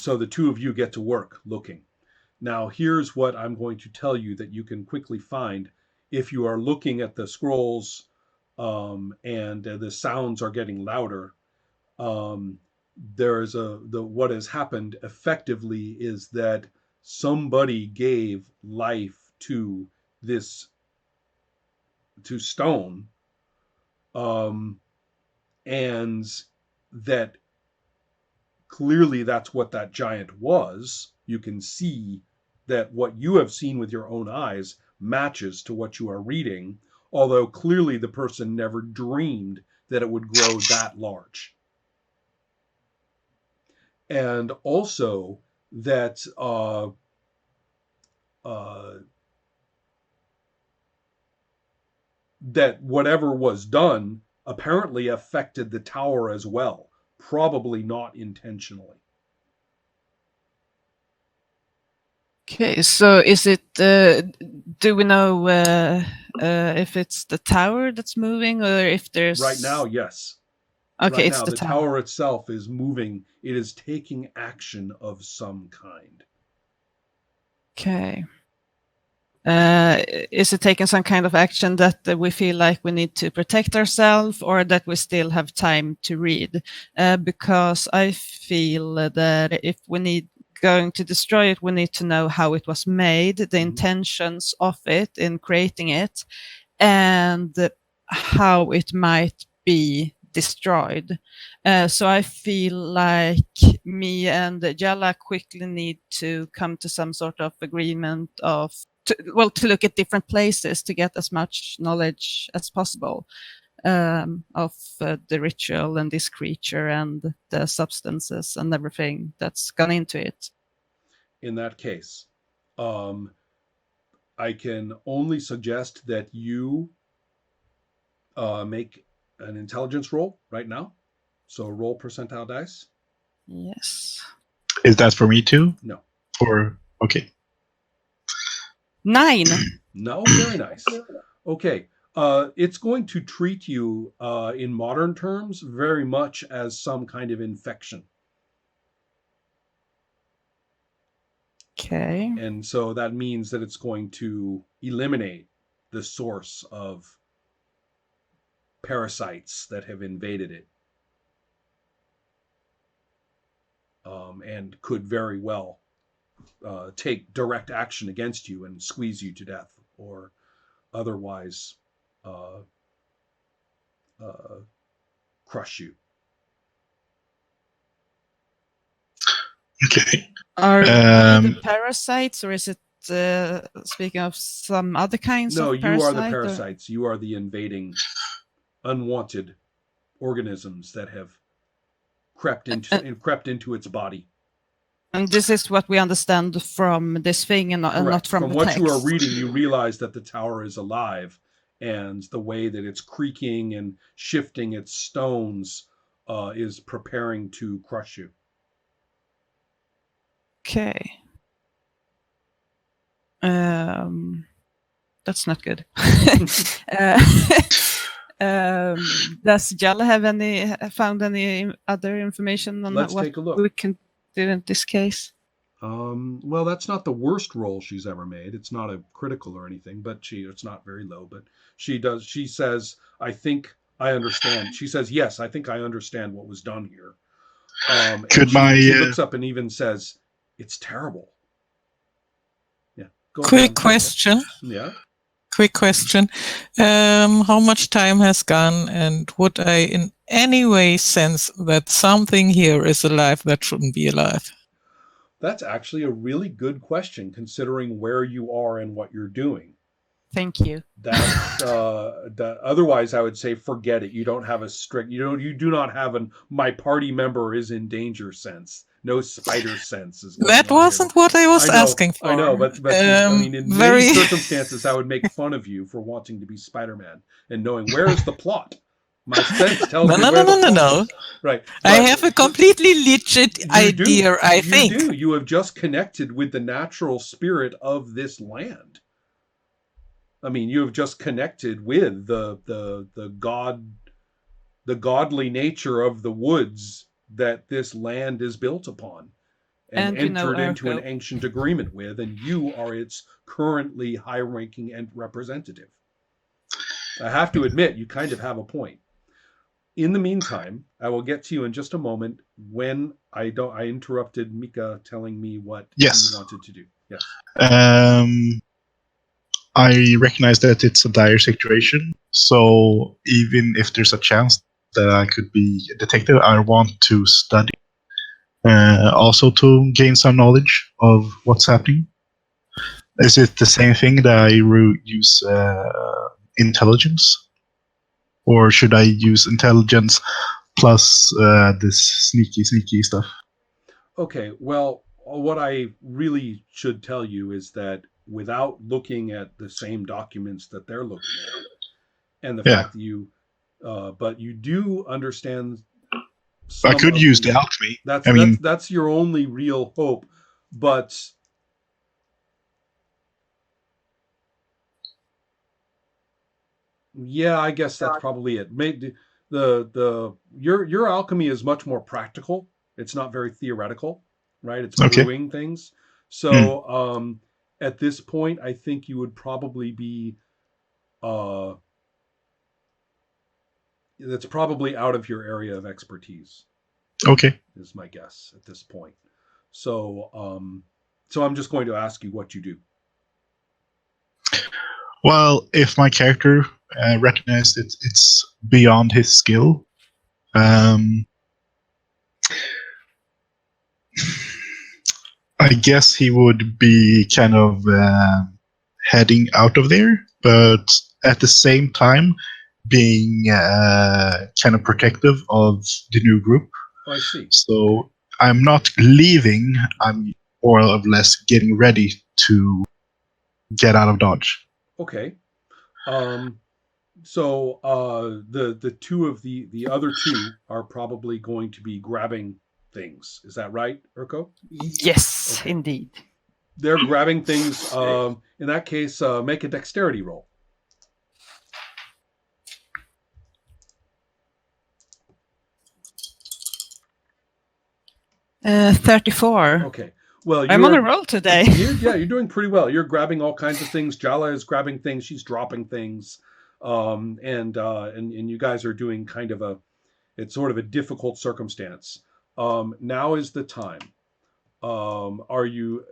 so the two of you get to work looking. Now, here's what I'm going to tell you that you can quickly find if you are looking at the scrolls, and the sounds are getting louder. Um, what has happened effectively is that somebody gave life to this to stone, um, and that clearly that's what that giant was. You can see that what you have seen with your own eyes matches to what you are reading, although clearly the person never dreamed that it would grow that large. And also that uh, that whatever was done apparently affected the tower as well, probably not intentionally. Okay, so is it? Do we know if it's the tower that's moving, or if there's? Right now, yes. Okay, Right it's now, the the tower itself is moving. It is taking action of some kind. Okay. Is it taking some kind of action that we feel like we need to protect ourselves, or that we still have time to read? Because I feel that if we need going to destroy it, we need to know how it was made, the intentions of it in creating it, and how it might be destroyed. So I feel like me and Jalla quickly need to come to some sort of agreement of to look at different places to get as much knowledge as possible of the ritual and this creature and the substances and everything that's gone into it. In that case, I can only suggest that you make an intelligence roll right now. So roll percentile dice. Yes. Is that for me too? No. Okay. 9. No, very nice. Okay. It's going to treat you in modern terms very much as some kind of infection. Okay. And so that means that it's going to eliminate the source of parasites that have invaded it, and could very well take direct action against you and squeeze you to death, or otherwise crush you. Okay. Are we the parasites, or is it speaking of some other kinds No, of you are the parasite, parasites. You are the invading, unwanted organisms that have crept into its body. And this is what we understand from this thing, and not from the what text. You are reading, you realize that the tower is alive, and the way that it's creaking and shifting its stones is preparing to crush you. Okay. That's not good. Does Jalla have found any other information on Let's what take a look. we can do in this case? Well, that's not the worst roll she's ever made. It's not a critical or anything, but it's not very low. But she says, I think I understand. She says, yes, I think I understand what was done here. She looks up and even says, it's terrible. Yeah. Quick question. Yeah. Quick question. How much time has gone, and would I in any way sense that something here is alive that shouldn't be alive? That's actually a really good question, considering where you are and what you're doing. Thank you. That's otherwise I would say forget it. You don't have a strict. You do not have my party member is in danger sense. No spider sense is. That wasn't what I was asking for. I know, but I mean, in many circumstances, I would make fun of you for wanting to be Spider-Man and knowing where is the plot. My sense tells me where the plot is. Right. I have a completely legit idea. I think you do. You have just connected with the natural spirit of this land. I mean, you have just connected with the godly nature of the woods that this land is built upon. And you know entered into an Urko. ancient agreement with, and you are its currently high-ranking and representative. I have to admit, you kind of have a point. In the meantime, I will get to you in just a moment when I interrupted Mika telling me what Yes. he wanted to do. Yes. I recognize that it's a dire situation, so even if there's a chance that I could be a detective, I want to study, also to gain some knowledge of what's happening. Is it the same thing that I use intelligence, or should I use intelligence plus this sneaky stuff? Okay, well, what I really should tell you is that without looking at the same documents that they're looking at, and the fact that you, but you do understand I some could of use the alchemy. That's your only real hope, but yeah, I guess that's probably it. Your alchemy is much more practical. It's not very theoretical, right? It's brewing things. So at this point, I think you would probably be that's probably out of your area of expertise. Okay. Is my guess at this point. So so I'm just going to ask you what you do. Well, if my character recognized it's beyond his skill, I guess he would be kind of heading out of there, but at the same time being kind of protective of the new group. Oh, I see. So I'm not leaving, I'm more or less getting ready to get out of Dodge. Okay. So the two of the other two are probably going to be grabbing things. Is that right, Urko? Yes, okay. Indeed. They're grabbing things. In that case, make a dexterity roll. Uh, 34. Okay. Well, I'm on a roll today. You're doing pretty well. You're grabbing all kinds of things. Jala is grabbing things. She's dropping things. And you guys are doing kind of it's sort of a difficult circumstance. Now is the time. Are you,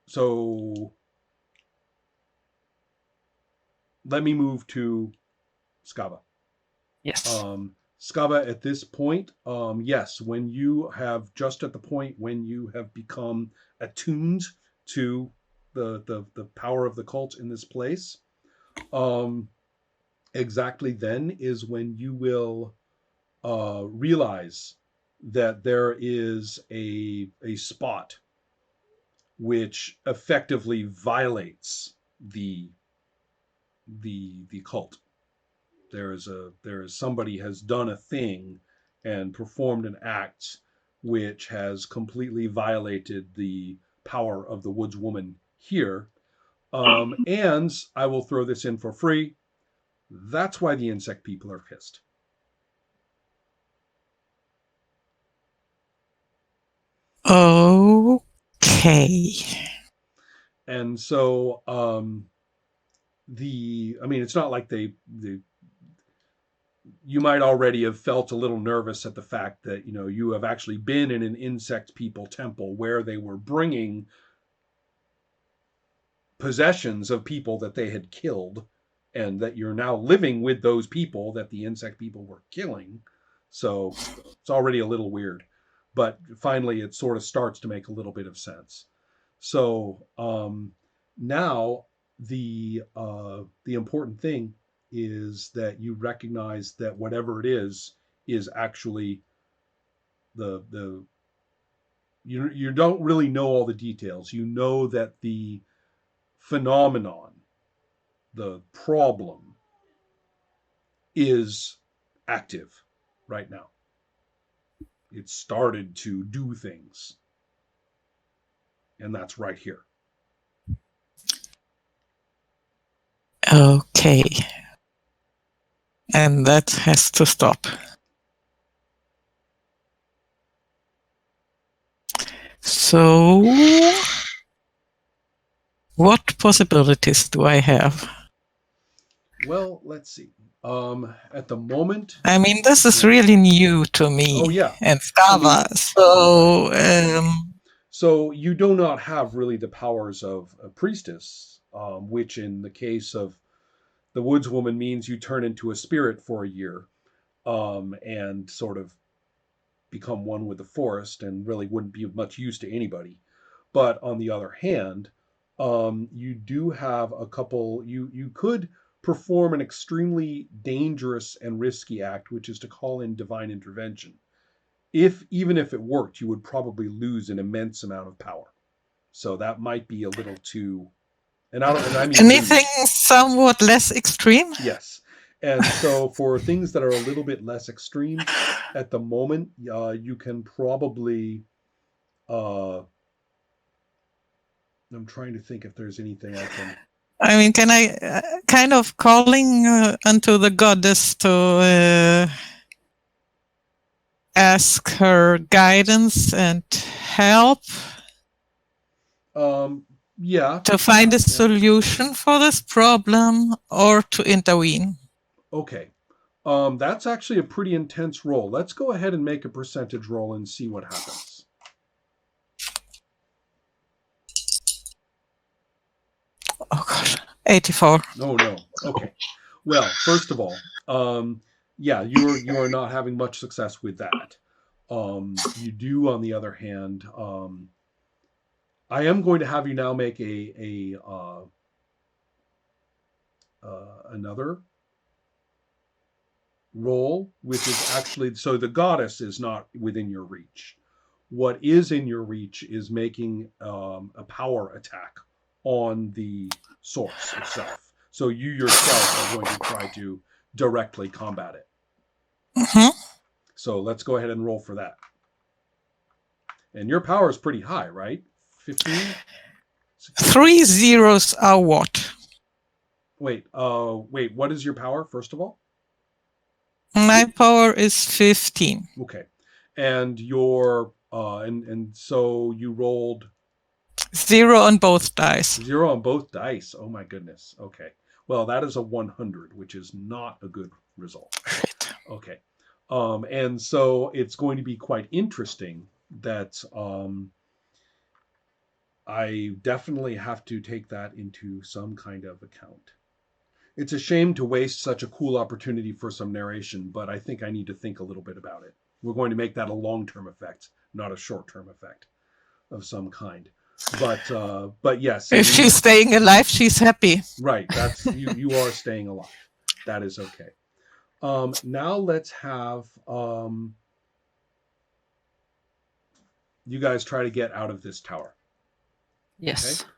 so let me move to Skava. Yes. Skava, at this point, yes, when you have just at the point when you have become attuned to the power of the cult in this place, exactly then is when you will realize that there is a spot which effectively violates the cult. There is somebody has done a thing and performed an act which has completely violated the power of the woods woman here. And I will throw this in for free. That's why the insect people are pissed. Okay. And so it's not like you might already have felt a little nervous at the fact that, you have actually been in an insect people temple where they were bringing possessions of people that they had killed, and that you're now living with those people that the insect people were killing. So it's already a little weird, but finally it sort of starts to make a little bit of sense. So now the important thing is that you recognize that whatever it is actually you don't really know all the details. You know that the phenomenon, the problem, is active right now. It started to do things. And that's right here. Okay. And that has to stop. So, what possibilities do I have? Well, let's see. At the moment, I mean, this is really new to me oh yeah, and I mean, Skava. So, so you do not have really the powers of a priestess, which in the case of the woodswoman means you turn into a spirit for a year, and sort of become one with the forest, and really wouldn't be of much use to anybody. But on the other hand, you do have a couple. You could perform an extremely dangerous and risky act, which is to call in divine intervention. Even if it worked, you would probably lose an immense amount of power. So that might be a little too. And I mean anything lose. somewhat less extreme? Yes. And so for things that are a little bit less extreme, at the moment, you can probably. I'm trying to think if there's anything I can. I mean, can I kind of calling unto the goddess to ask her guidance and help Yeah. to find a solution for this problem or to intervene? Okay. That's actually a pretty intense roll. Let's go ahead and make a percentage roll and see what happens. Oh gosh, 84. Oh no. Okay. Well, first of all, yeah, you are not having much success with that. You do, on the other hand, I am going to have you now make another roll, which is actually, so the goddess is not within your reach. What is in your reach is making a power attack on the source itself. So you yourself are going to try to directly combat it. Mm-hmm. So let's go ahead and roll for that. And your power is pretty high, right? 15? 3 zeros are what? Wait, what is your power, first of all? My power is 15. Okay. And your and so you rolled 0 on both dice. 0 on both dice. Oh my goodness. Okay. Well, that is a 100, which is not a good result. Shit. Okay. And so it's going to be quite interesting that I definitely have to take that into some kind of account. It's a shame to waste such a cool opportunity for some narration, but I think I need to think a little bit about it. We're going to make that a long-term effect, not a short-term effect of some kind. But yes. If she's staying alive, she's happy. Right. That's you are staying alive. That is okay. Now let's have you guys try to get out of this tower. Yes. Okay?